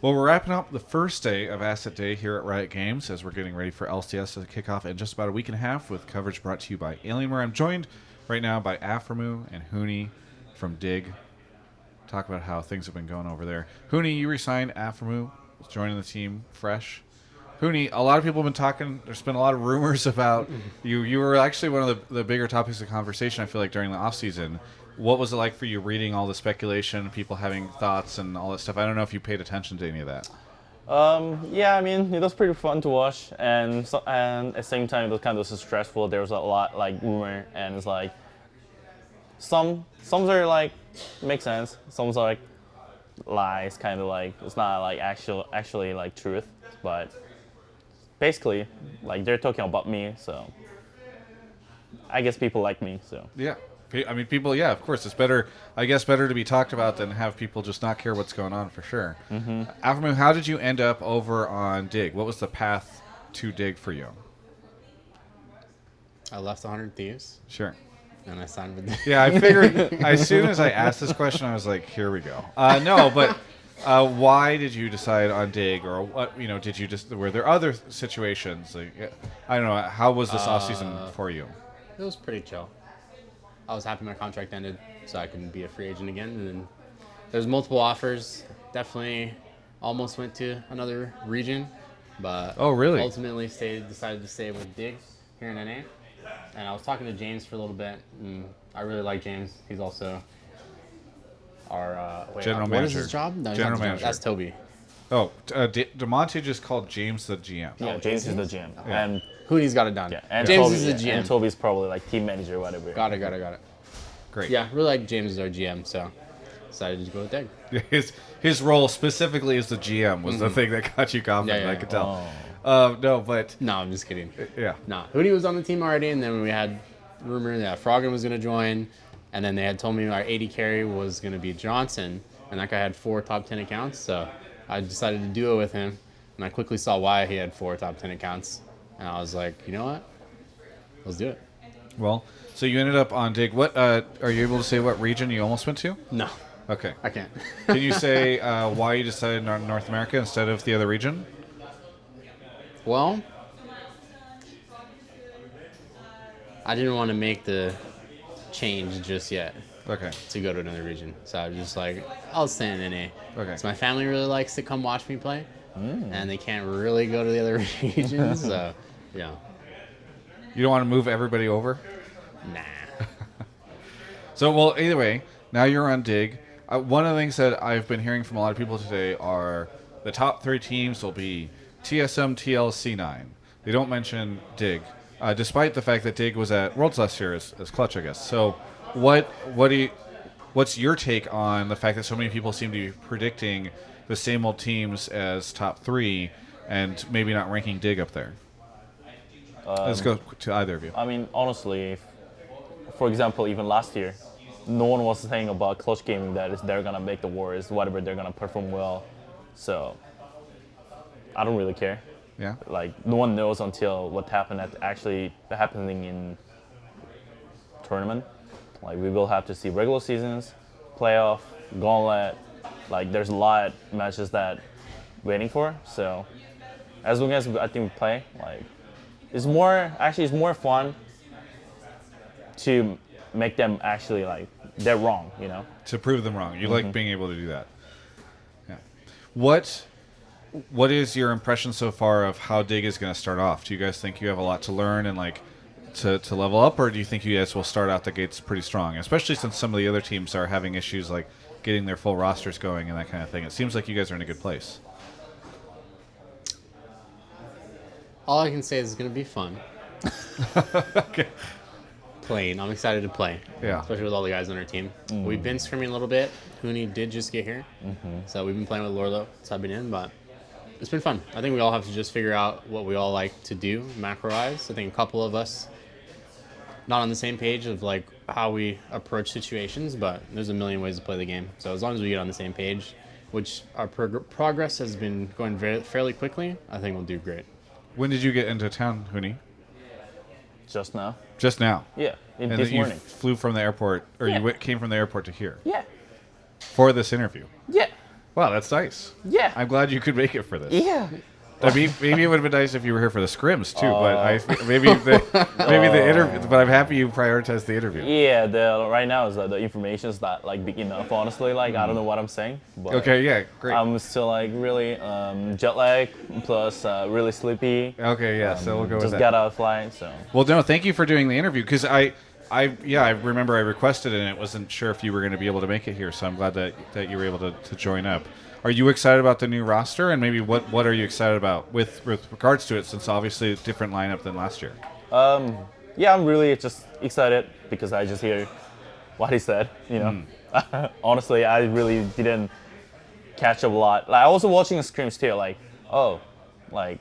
Well, we're wrapping up the first day of Asset Day here at Riot Games as we're getting ready for LCS to kick off in just about a week and a half with coverage brought to you by Alienware. I'm joined right now by Aphromoo and Huni from Dig. Talk about how things have been going over there. Huni, you resigned. Aphromoo is joining the team fresh. Huni, a lot of people have been talking. There's been a lot of rumors about you. You were actually one of the bigger topics of conversation, I feel like, during the offseason. What was it like for you reading all the speculation, people having thoughts and all that stuff? I don't know if you paid attention to any of that. Yeah, I mean, it was pretty fun to watch, and at the same time, it was kind of stressful. There was a lot like rumor, and it's like some are like make sense, some are like lies, kind of like it's not like actually like truth, but basically like they're talking about me, so I guess people like me, so Yeah. I mean, people, yeah, of course. It's better, I guess, better to be talked about than have people just not care what's going on, for sure. Mm-hmm. Aphromoo, how did you end up over on Dig? What was the path to Dig for you? I left 100 Thieves, Sure. and I signed with them. Yeah, I figured as soon as I asked this question, I was like, here we go. No, but why did you decide on Dig? Or what, did you just, were there other situations? Like, I don't know, how was this offseason for you? It was pretty chill. I was happy my contract ended, so I could be a free agent again. And then there's multiple offers. Definitely almost went to another region, but Oh, really? ultimately decided to stay with Dig here in NA. And I was talking to James for a little bit, and I really like James. He's also our General what is manager. his job? No, he's General not the manager. That's Toby. Oh, DeMonte just called James the GM. yeah, James is the GM, Yeah. and Huni's got it done. yeah, and James Toby, is the yeah, GM. and Toby's probably like team manager or whatever. Got it. Great. Yeah, really like James as our GM, so decided to go with Dig. His role specifically as the GM was the thing that got you confident, Yeah, I yeah. could tell. Oh. No, but No, I'm just kidding. yeah. Nah, Huni was on the team already, and then we had rumor that Froggen was going to join, and then they had told me our 80 carry was going to be Johnson, and that guy had 4 top 10 accounts, so I decided to do it with him, and I quickly saw why he had 4 top 10 accounts, and I was like, you know what? Let's do it. Well, so you ended up on Dig. What are you able to say what region you almost went to? No, Okay. I can't. Can you say why you decided on North America instead of the other region? Well, I didn't want to make the change just yet Okay. to go to another region, so I was just like, I'll stay in NA. Okay. So my family really likes to come watch me play, and they can't really go to the other regions, so yeah, You don't want to move everybody over? nah. So, well, either way, now you're on Dig. One of the things that I've been hearing from a lot of people today are the top 3 teams will be TSM, TL, C9. They don't mention Dig, despite the fact that Dig was at Worlds last year as Clutch, I guess. So, what's your take on the fact that so many people seem to be predicting the same old teams as top 3 and maybe not ranking Dig up there? Let's go to either of you. I mean, honestly, for example, even last year, no one was saying about Clutch Gaming that they're gonna make the Warriors, whatever, they're gonna perform well. So I don't really care. Yeah? Like no one knows until what happened at actually happening in tournament. Like we will have to see regular seasons, playoff, gauntlet. Like there's a lot of matches that waiting for. So as long as I think we play, like it's more fun to make them actually like they're wrong, you know. To prove them wrong. You like being able to do that. Yeah. What is your impression so far of how Dig is going to start off? Do you guys think you have a lot to learn and like to level up, or do you think you guys will start out the gates pretty strong? Especially since some of the other teams are having issues like getting their full rosters going and that kind of thing. It seems like you guys are in a good place. All I can say is it's gonna be fun. Okay. Playing, I'm excited to play. Yeah. Especially with all the guys on our team. We've been scrimming a little bit. Huni did just get here, so we've been playing with Lorlo subbing in, but it's been fun. I think we all have to just figure out what we all like to do macro-wise. I think a couple of us not on the same page of like how we approach situations, but there's a million ways to play the game. So as long as we get on the same page, which our progress has been going fairly quickly, I think we'll do great. When did you get into town, Huni? Just now. Just now. Yeah, And this then you morning. flew from the airport, or Yeah. you came from the airport to here Yeah. for this interview. Yeah. Wow, that's nice. Yeah. I'm glad you could make it for this. Yeah. I mean, maybe it would have been nice if you were here for the scrims too, but maybe the interview. But I'm happy you prioritized the interview. Yeah, right now is the information is not like big enough. Honestly, like I don't know what I'm saying. But Okay, yeah, great. I'm still like really jet lag plus really sleepy. Okay, yeah, so we'll go with Just that. got out of flight, so. Well, no, thank you for doing the interview because I remember I requested it and it wasn't sure if you were going to be able to make it here, so I'm glad that you were able to join up. Are you excited about the new roster, and maybe what are you excited about with regards to it, since obviously a different lineup than last year? Yeah, I'm really just excited because I just hear what he said. You know, honestly, I really didn't catch up a lot. Like I was watching the scrims too. Like, oh, like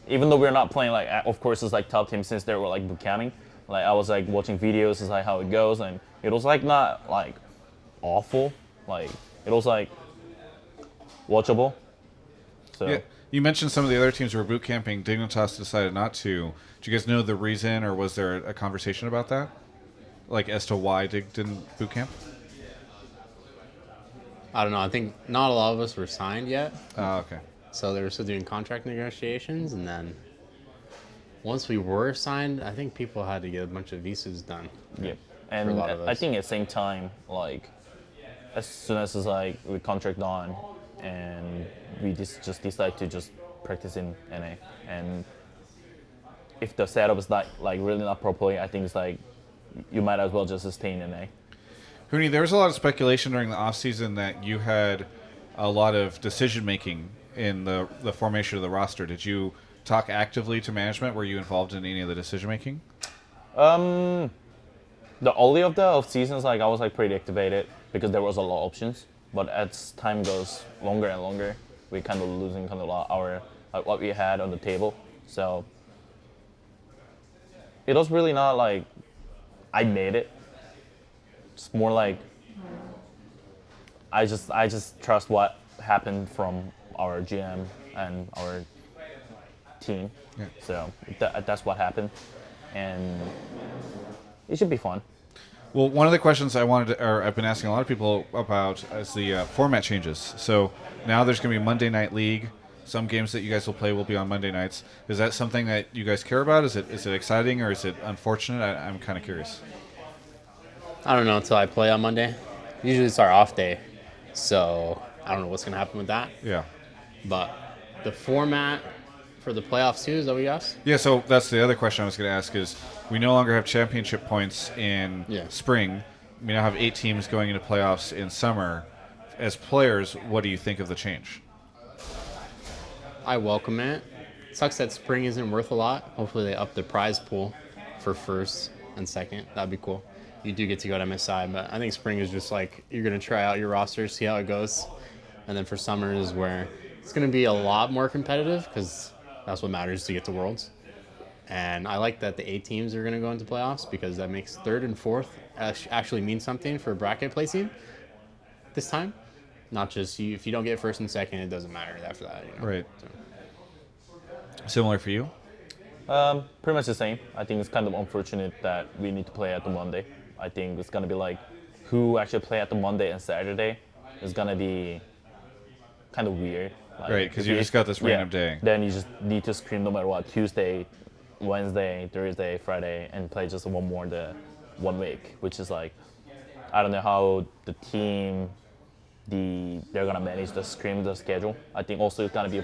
even though we're not playing, like of course it's like top team since they were like boot camping. Like I was like watching videos, is like how it goes, and it was like not like awful. Like it was like watchable. So Yeah, you mentioned some of the other teams who were boot camping. Dignitas decided not to. Do you guys know the reason, or was there a conversation about that, like as to why Dig didn't boot camp? I don't know. I think not a lot of us were signed yet, Oh, okay. so they were still doing contract negotiations. And then once we were signed, I think people had to get a bunch of visas done. yeah, For a and lot of I us. think at the same time, like as soon as it's like we contract on, and we just decide to just practice in NA, and if the setup is not like really not properly, I think it's like you might as well just stay in NA. Huni, there was a lot of speculation during the offseason that you had a lot of decision making in the formation of the roster. Did you talk actively to management? Were you involved in any of the decision making? The early of the off seasons, like I was like pretty activated because there was a lot of options. But as time goes longer and longer, we kind of losing kind of our like what we had on the table. So it was really not like I made it. It's more like I just trust what happened from our GM and our team. Yeah. So that's what happened, and it should be fun. Well, one of the questions I've been asking a lot of people about is the format changes. So now there's going to be Monday Night League. Some games that you guys will play will be on Monday nights. Is that something that you guys care about? Is it exciting or is it unfortunate? I'm kind of curious. I don't know until I play on Monday. Usually it's our off day, so I don't know what's gonna happen with that. Yeah. But the format for the playoffs too, is that what you asked? Yeah, so that's the other question I was going to ask is we no longer have championship points in spring. We now have 8 teams going into playoffs in summer. As players, what do you think of the change? I welcome it. Sucks that spring isn't worth a lot. Hopefully they up the prize pool for first and second. That'd be cool. You do get to go to MSI, but I think spring is just like you're going to try out your roster, see how it goes. And then for summer is where it's going to be a lot more competitive because that's what matters to get to Worlds. And I like that the 8 teams are going to go into playoffs because that makes 3rd and 4th actually mean something for bracket placing this time. Not just if you don't get 1st and 2nd, it doesn't matter after that. You know? Right. So. Similar for you? Pretty much the same. I think it's kind of unfortunate that we need to play at the Monday. I think it's gonna be like who actually play at the Monday and Saturday is gonna be kind of weird. Like, Right, because if you just got this random day. Then you just need to scream no matter what, Tuesday, Wednesday, Thursday, Friday, and play just one more the 1 week, which is like, I don't know how the team, they're gonna manage the scrim, the schedule. I think also it's gonna be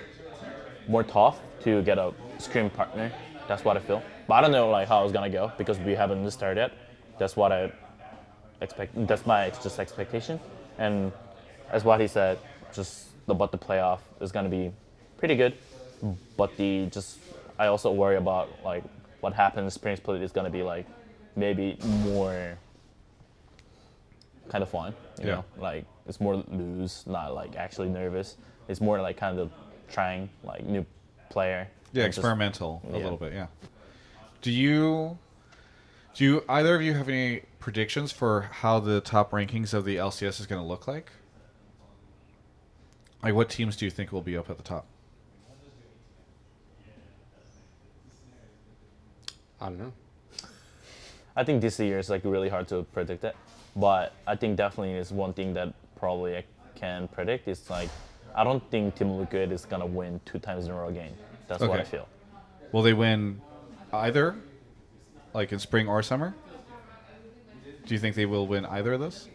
more tough to get a scrim partner. That's what I feel. But I don't know like how it's gonna go because we haven't started yet. That's what I expect. That's my just expectation. And as what he said, just about the playoff is gonna be pretty good. But I also worry about like what happens. Spring split is gonna be like maybe more kind of fun. You know, like it's more loose, not like actually nervous. It's more like kind of trying like new player. Yeah, experimental a little bit, yeah. Do you either of you have any predictions for how the top rankings of the LCS is going to look like? Like what teams do you think will be up at the top? I don't know. I think this year is like really hard to predict it, but I think definitely is one thing that probably I can predict is like, I don't think Team Liquid is gonna win 2 times in a row again. That's what I Okay. feel. Will they win either, like in spring or summer? Do you think they will win either of those?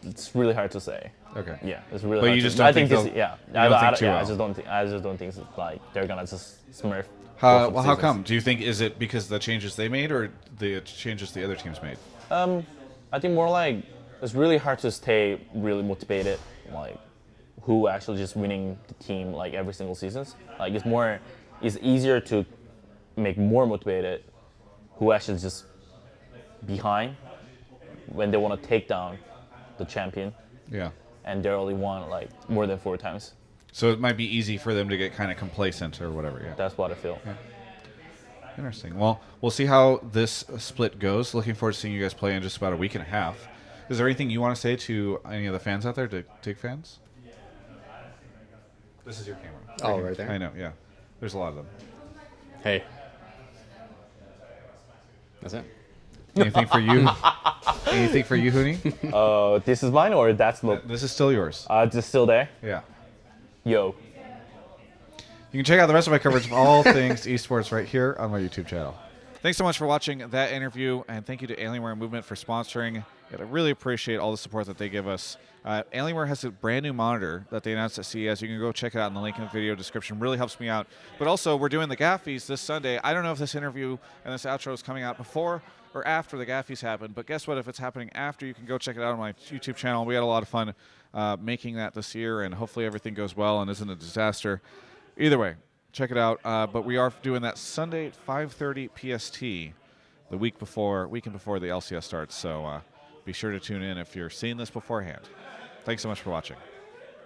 It's really hard to say. Okay. Yeah, it's really. But hard you to just say. don't I think think this. they'll- Yeah, you don't think too yeah, well. I just don't think. I just don't think it's like they're gonna just smurf. How, both of well, the how seasons. come? Do you think is it because the changes they made or the changes the other teams made? I think more like it's really hard to stay really motivated. Like, who actually just winning the team like every single seasons. Like it's easier to make more motivated. Who actually just behind when they want to take down the champion, Yeah. and they only won like more than 4 times. So it might be easy for them to get kind of complacent or whatever. Yeah. That's what I feel. Interesting. Well, we'll see how this split goes. Looking forward to seeing you guys play in just about a week and a half. Is there anything you want to say to any of the fans out there, Dig fans? This is your camera. Oh, right there. I know, yeah. There's a lot of them. Hey. That's it. Anything for you? Anything for you, Huni? This is mine, or that's the. This is still yours. Just still there. Yeah. Yo. You can check out the rest of my coverage of all things esports right here on my YouTube channel. Thanks so much for watching that interview, and thank you to Alienware Movement for sponsoring it. I really appreciate all the support that they give us. Alienware has a brand new monitor that they announced at CES. You can go check it out in the link in the video description. Really helps me out. But also, we're doing the Gaffies this Sunday. I don't know if this interview and this outro is coming out before or after the Gaffies happen, but guess what? If it's happening after, you can go check it out on my YouTube channel. We had a lot of fun making that this year, and hopefully everything goes well and isn't a disaster. Either way, check it out. But we are doing that Sunday at 5:30 PST, the weekend before the LCS starts. So be sure to tune in if you're seeing this beforehand. Thanks so much for watching.